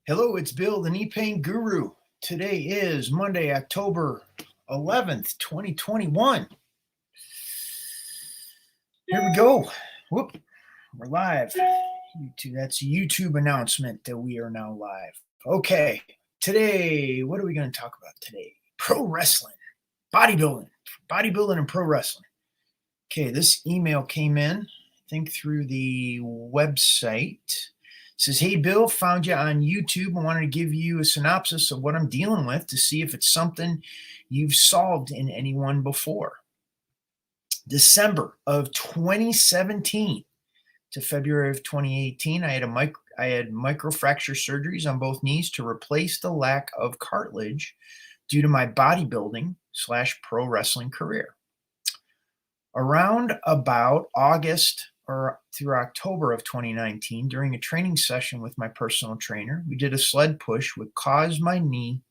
Hello, it's Bill, the Knee Pain Guru. Today is Monday, October 11th, 2021. Here we go. Whoop, we're live. That's a YouTube announcement that we are now live. Okay, today, what are we going to talk about today? Pro wrestling, bodybuilding and pro wrestling. Okay, this email came in, I think through the website. It says, hey, Bill, found you on YouTube. I wanted to give you a synopsis of what I'm dealing with to see if it's something you've solved in anyone before. December of 2017 to February of 2018, I had microfracture surgeries on both knees to replace the lack of cartilage due to my bodybuilding / pro wrestling career. Around about August or through October of 2019, during a training session with my personal trainer, we did a sled push which caused my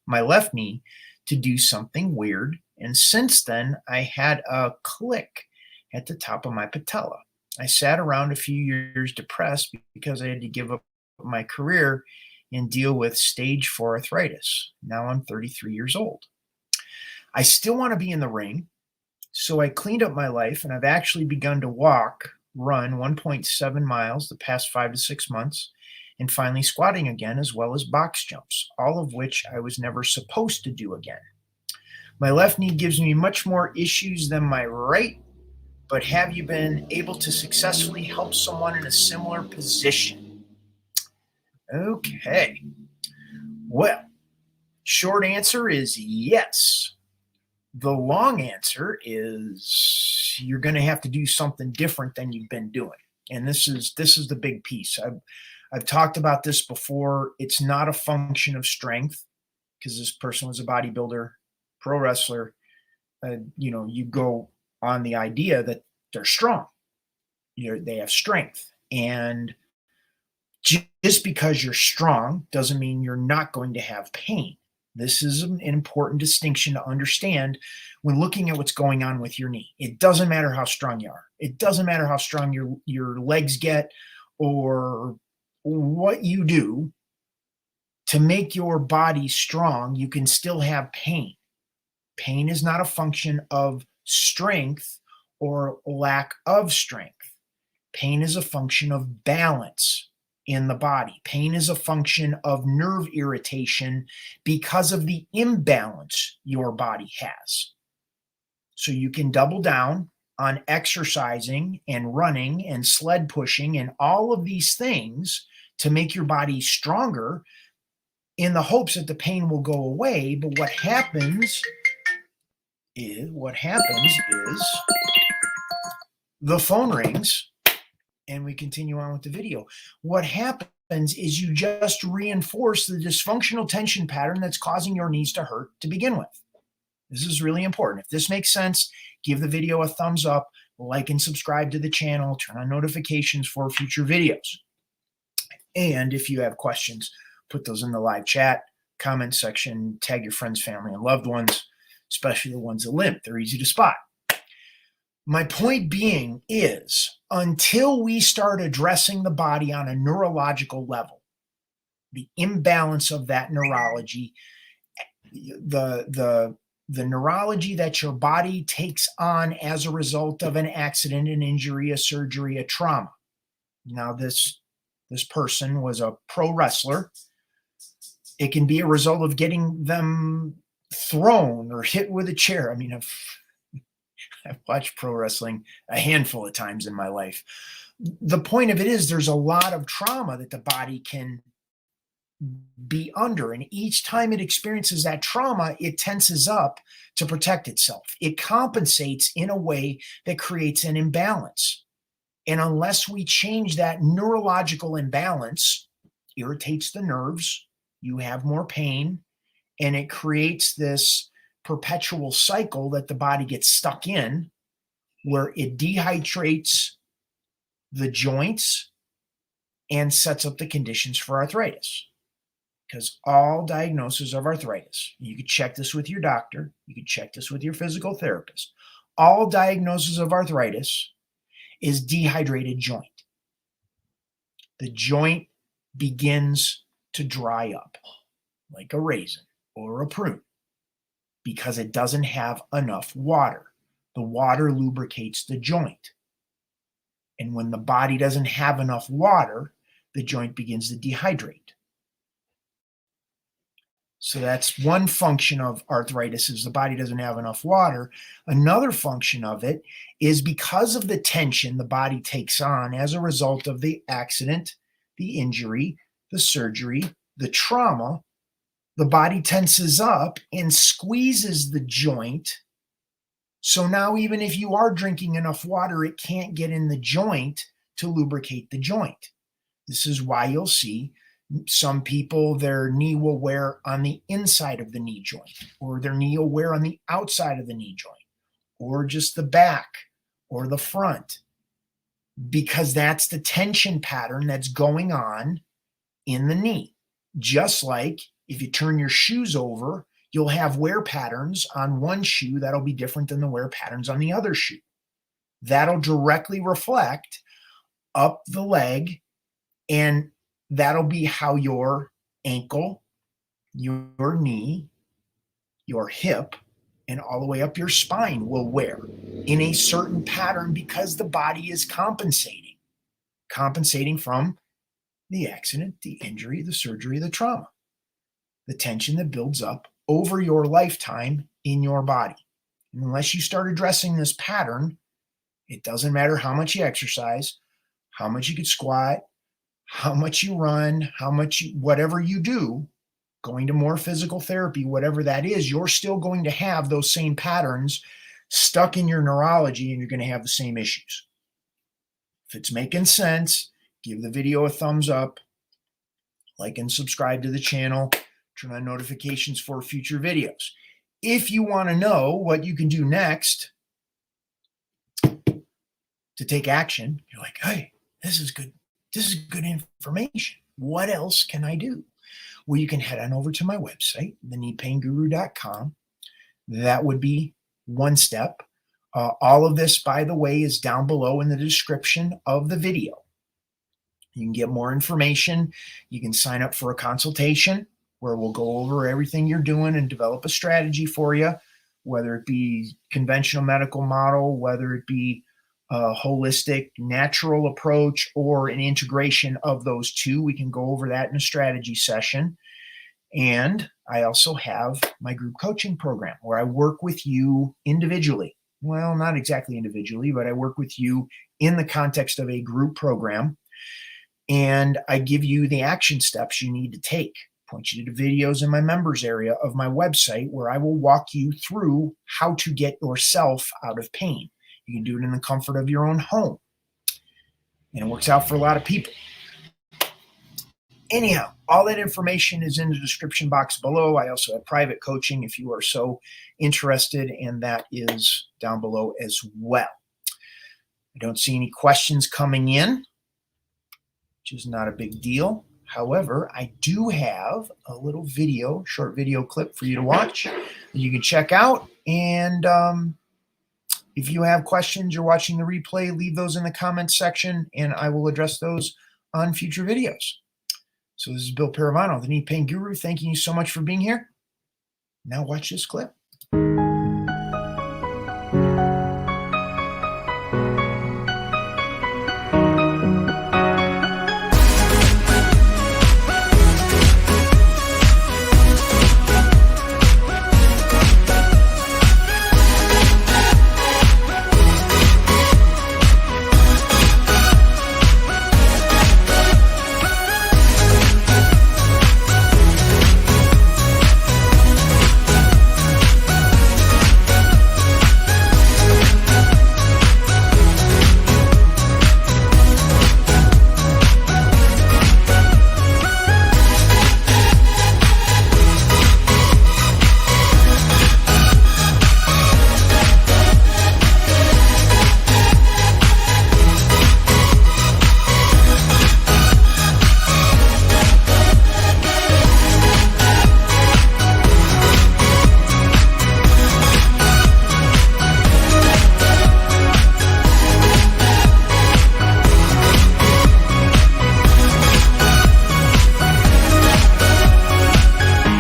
left knee to do something weird. And since then, I had a click at the top of my patella. I sat around a few years depressed because I had to give up my career and deal with stage 4 arthritis. Now I'm 33 years old. I still want to be in the ring, so I cleaned up my life, and I've actually begun to run 1.7 miles the past 5 to 6 months, and finally squatting again, as well as box jumps, all of which I was never supposed to do again. My left knee gives me much more issues than my right, but have you been able to successfully help someone in a similar position? Okay. Well, short answer is yes. The long answer is you're going to have to do something different than you've been doing. And this is the big piece. I've talked about this before. It's not a function of strength, because this person was a bodybuilder, pro wrestler. You go on the idea that they're strong. They have strength. And just because you're strong doesn't mean you're not going to have pain. This is an important distinction to understand when looking at what's going on with your knee. It doesn't matter how strong you are. It doesn't matter how strong your legs get or what you do to make your body strong. You can still have pain. Pain is not a function of strength or lack of strength. Pain is a function of balance in the body. Pain is a function of nerve irritation because of the imbalance your body has. So you can double down on exercising and running and sled pushing and all of these things to make your body stronger in the hopes that the pain will go away. But what happens is the phone rings and we continue on with the video. What happens is you just reinforce the dysfunctional tension pattern that's causing your knees to hurt to begin with. This is really important. If this makes sense, give the video a thumbs up, like and subscribe to the channel, turn on notifications for future videos. And if you have questions, put those in the live chat, comment section, tag your friends, family, and loved ones, especially the ones that limp. They're easy to spot. My point being is, until we start addressing the body on a neurological level, the imbalance of that neurology, the neurology that your body takes on as a result of an accident, an injury, a surgery, a trauma. Now, this person was a pro wrestler. It can be a result of getting them thrown or hit with a chair. I mean, I've watched pro wrestling a handful of times in my life. The point of it is there's a lot of trauma that the body can be under. And each time it experiences that trauma, it tenses up to protect itself. It compensates in a way that creates an imbalance. And unless we change that neurological imbalance, irritates the nerves, you have more pain, and it creates this perpetual cycle that the body gets stuck in, where it dehydrates the joints and sets up the conditions for arthritis. Because all diagnoses of arthritis, you could check this with your doctor, you could check this with your physical therapist, all diagnosis of arthritis is dehydrated joint. The joint begins to dry up like a raisin or a prune because it doesn't have enough water. The water lubricates the joint. And when the body doesn't have enough water, the joint begins to dehydrate. So that's one function of arthritis, is the body doesn't have enough water. Another function of it is because of the tension the body takes on as a result of the accident, the injury, the surgery, the trauma, the body tenses up and squeezes the joint. So now even if you are drinking enough water, it can't get in the joint to lubricate the joint. This is why you'll see some people, their knee will wear on the inside of the knee joint, or their knee will wear on the outside of the knee joint, or just the back or the front, because that's the tension pattern that's going on in the knee. Just like if you turn your shoes over, you'll have wear patterns on one shoe that'll be different than the wear patterns on the other shoe. That'll directly reflect up the leg, and that'll be how your ankle, your knee, your hip, and all the way up your spine will wear in a certain pattern because the body is compensating from the accident, the injury, the surgery, the trauma, the tension that builds up over your lifetime in your body. And unless you start addressing this pattern, it doesn't matter how much you exercise, how much you could squat, how much you run, whatever you do, going to more physical therapy, whatever that is, you're still going to have those same patterns stuck in your neurology, and you're going to have the same issues. If it's making sense, give the video a thumbs up, like and subscribe to the channel, turn on notifications for future videos. If you want to know what you can do next to take action, you're like, hey, this is good. This is good information. What else can I do? Well, you can head on over to my website, thekneepainguru.com. That would be one step. All of this, by the way, is down below in the description of the video. You can get more information. You can sign up for a consultation where we'll go over everything you're doing and develop a strategy for you, whether it be conventional medical model, whether it be a holistic, natural approach, or an integration of those two. We can go over that in a strategy session. And I also have my group coaching program where I work with you individually. Well, not exactly individually, but I work with you in the context of a group program. And I give you the action steps you need to take. Point you to the videos in my members area of my website where I will walk you through how to get yourself out of pain. You can do it in the comfort of your own home. And it works out for a lot of people. Anyhow, all that information is in the description box below. I also have private coaching if you are so interested, and that is down below as well. I don't see any questions coming in, which is not a big deal. However, I do have a little video, short video clip for you to watch that you can check out. And if you have questions, you're watching the replay, leave those in the comments section, and I will address those on future videos. So this is Bill Paravano, the Knee Pain Guru. Thanking you so much for being here. Now watch this clip.